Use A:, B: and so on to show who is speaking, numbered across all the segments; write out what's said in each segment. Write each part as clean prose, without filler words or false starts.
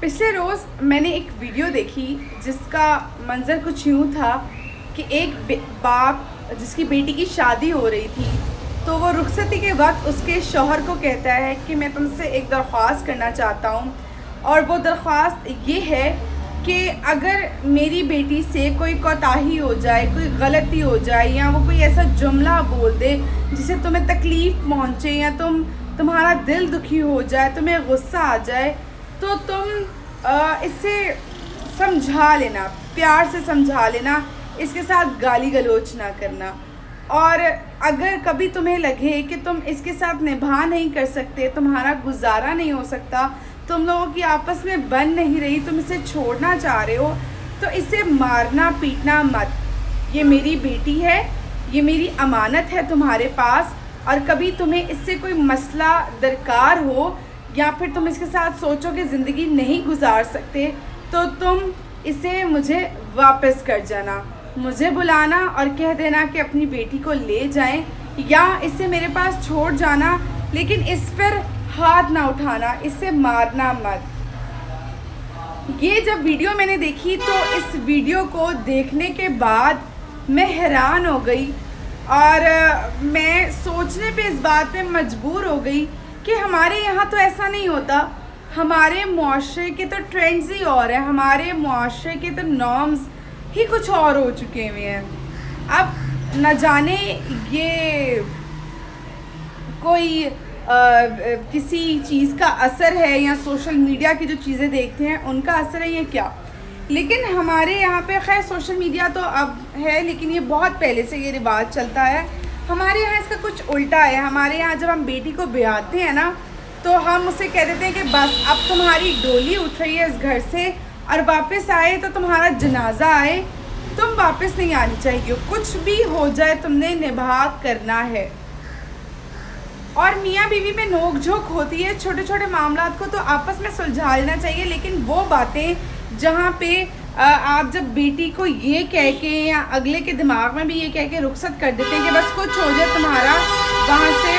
A: پچھلے روز میں نے ایک ویڈیو دیکھی جس کا منظر کچھ یوں تھا کہ ایک باپ جس کی بیٹی کی شادی ہو رہی تھی تو وہ رخصتی کے وقت اس کے شوہر کو کہتا ہے کہ میں تم سے ایک درخواست کرنا چاہتا ہوں، اور وہ درخواست یہ ہے کہ اگر میری بیٹی سے کوئی کوتاہی ہو جائے، کوئی غلطی ہو جائے، یا وہ کوئی ایسا جملہ بول دے جسے تمہیں تکلیف پہنچے یا تمہارا دل دکھی ہو جائے، تمہیں غصہ آ جائے، تو تم اسے سمجھا لینا، پیار سے سمجھا لینا، اس کے ساتھ گالی گلوچ نہ کرنا۔ اور اگر کبھی تمہیں لگے کہ تم اس کے ساتھ نبھا نہیں کر سکتے، تمہارا گزارا نہیں ہو سکتا، تم لوگوں کی آپس میں بن نہیں رہی، تم اسے چھوڑنا چاہ رہے ہو، تو اسے مارنا پیٹنا مت۔ یہ میری بیٹی ہے، یہ میری امانت ہے تمہارے پاس، اور کبھی تمہیں اس سے کوئی مسئلہ درکار ہو یا پھر تم اس کے ساتھ سوچو کہ زندگی نہیں گزار سکتے، تو تم اسے مجھے واپس کر جانا، مجھے بلانا اور کہہ دینا کہ اپنی بیٹی کو لے جائیں، یا اسے میرے پاس چھوڑ جانا، لیکن اس پر ہاتھ نہ اٹھانا، اسے مارنا مت۔ یہ جب ویڈیو میں نے دیکھی تو اس ویڈیو کو دیکھنے کے بعد میں حیران ہو گئی، اور میں سوچنے پہ اس بات پہ مجبور ہو گئی کہ ہمارے یہاں تو ایسا نہیں ہوتا، ہمارے معاشرے کے تو ٹرینڈز ہی اور ہیں، ہمارے معاشرے کے تو نارمز ہی کچھ اور ہو چکے ہوئے ہیں۔ اب نہ جانے یہ کوئی کسی چیز کا اثر ہے یا سوشل میڈیا کی جو چیزیں دیکھتے ہیں ان کا اثر ہے یا کیا، لیکن ہمارے یہاں پہ خیر سوشل میڈیا تو اب ہے، لیکن یہ بہت پہلے سے یہ رواج چلتا ہے۔ ہمارے یہاں اس کا کچھ الٹا ہے۔ ہمارے یہاں جب ہم بیٹی کو بیاہتے ہیں نا تو ہم اسے کہہ دیتے ہیں کہ بس اب تمہاری ڈولی اٹھ رہی ہے اس گھر سے، اور واپس آئے تو تمہارا جنازہ آئے، تم واپس نہیں آنی چاہیے، کچھ بھی ہو جائے تم نے نبھا کرنا ہے۔ اور میاں بیوی میں نوک جھوک ہوتی ہے، چھوٹے چھوٹے معاملات کو تو آپس میں سلجھا لینا چاہیے، لیکن وہ باتیں جہاں پہ آپ جب بیٹی کو یہ کہہ کے یا اگلے کے دماغ میں بھی یہ کہہ کے رخصت کر دیتے ہیں کہ بس کچھ ہو جائے تمہارا وہاں سے،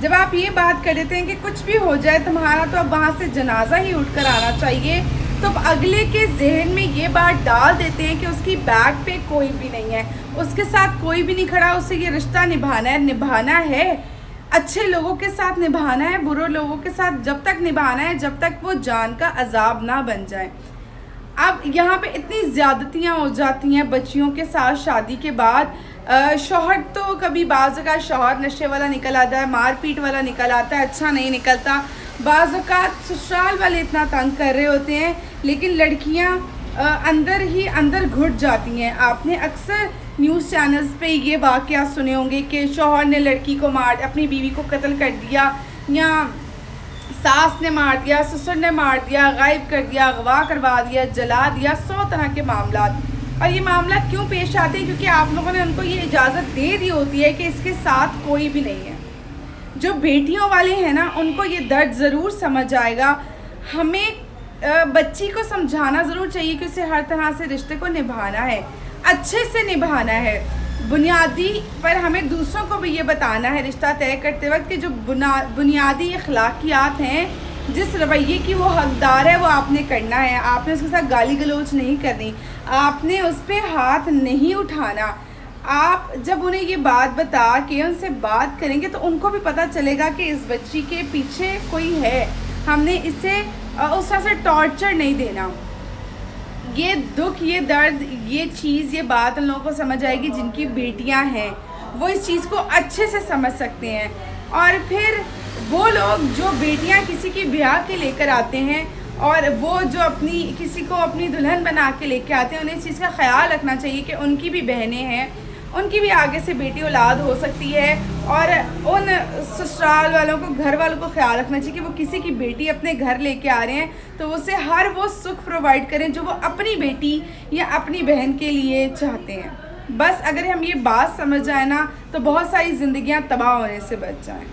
A: جب آپ یہ بات کر دیتے ہیں کہ کچھ بھی ہو جائے تمہارا تو اب وہاں سے جنازہ ہی اٹھ کر آنا چاہیے، تو اب اگلے کے ذہن میں یہ بات ڈال دیتے ہیں کہ اس کی بیک پہ کوئی بھی نہیں ہے، اس کے ساتھ کوئی بھی نہیں کھڑا، اسے یہ رشتہ نبھانا ہے، اچھے لوگوں کے ساتھ نبھانا ہے، برے لوگوں کے ساتھ جب تک نبھانا ہے جب تک وہ جان کا عذاب نہ بن جائے۔ اب یہاں پہ اتنی زیادتیاں ہو جاتی ہیں بچیوں کے ساتھ شادی کے بعد۔ شوہر تو کبھی بعض اوقات شوہر نشے والا نکل آتا ہے، مار پیٹ والا نکل آتا ہے، اچھا نہیں نکلتا، بعض اوقات سسرال والے اتنا تنگ کر رہے ہوتے ہیں، لیکن لڑکیاں اندر ہی اندر گھٹ جاتی ہیں۔ آپ نے اکثر نیوز چینلز پہ یہ واقعہ سنے ہوں گے کہ شوہر نے لڑکی کو اپنی بیوی کو قتل کر دیا، یا ساس نے مار دیا، سسر نے مار دیا، غائب کر دیا، اغوا کروا دیا، جلا دیا، 100 طرح کے معاملات۔ اور یہ معاملات کیوں پیش آتے ہیں؟ کیونکہ آپ لوگوں نے ان کو یہ اجازت دے دی ہوتی ہے کہ اس کے ساتھ کوئی بھی نہیں ہے۔ جو بیٹیوں والے ہیں نا ان کو یہ درد ضرور سمجھ آئے گا۔ ہمیں بچی کو سمجھانا ضرور چاہیے کہ اسے ہر طرح سے رشتے کو نبھانا ہے، اچھے سے نبھانا ہے، بنیادی پر ہمیں دوسروں کو بھی یہ بتانا ہے رشتہ طے کرتے وقت کہ جو بنیادی اخلاقیات ہیں، جس رویے کی وہ حقدار ہے وہ آپ نے کرنا ہے۔ آپ نے اس کے ساتھ گالی گلوچ نہیں کرنی، آپ نے اس پہ ہاتھ نہیں اٹھانا۔ آپ جب انہیں یہ بات بتا کے ان سے بات کریں گے تو ان کو بھی پتہ چلے گا کہ اس بچی کے پیچھے کوئی ہے، ہم نے اسے اس طرح سے ٹارچر نہیں دینا۔ یہ دکھ، یہ درد، یہ چیز، یہ بات ان لوگوں کو سمجھ آئے گی جن کی بیٹیاں ہیں، وہ اس چیز کو اچھے سے سمجھ سکتے ہیں۔ اور پھر وہ لوگ جو بیٹیاں کسی کی بیاہ کے لے کر آتے ہیں، اور وہ جو کسی کو اپنی دلہن بنا کے لے کے آتے ہیں، انہیں اس چیز کا خیال رکھنا چاہیے کہ ان کی بھی بہنیں ہیں، ان کی بھی آگے سے بیٹی اولاد ہو سکتی ہے، اور ان سسرال والوں کو، گھر والوں کو خیال رکھنا چاہیے کہ وہ کسی کی بیٹی اپنے گھر لے کے آ رہے ہیں تو اسے ہر وہ سکھ پرووائڈ کریں جو وہ اپنی بیٹی یا اپنی بہن کے لیے چاہتے ہیں۔ بس اگر ہم یہ بات سمجھ جائیں نا تو بہت ساری زندگیاں تباہ ہونے سے بچ جائیں۔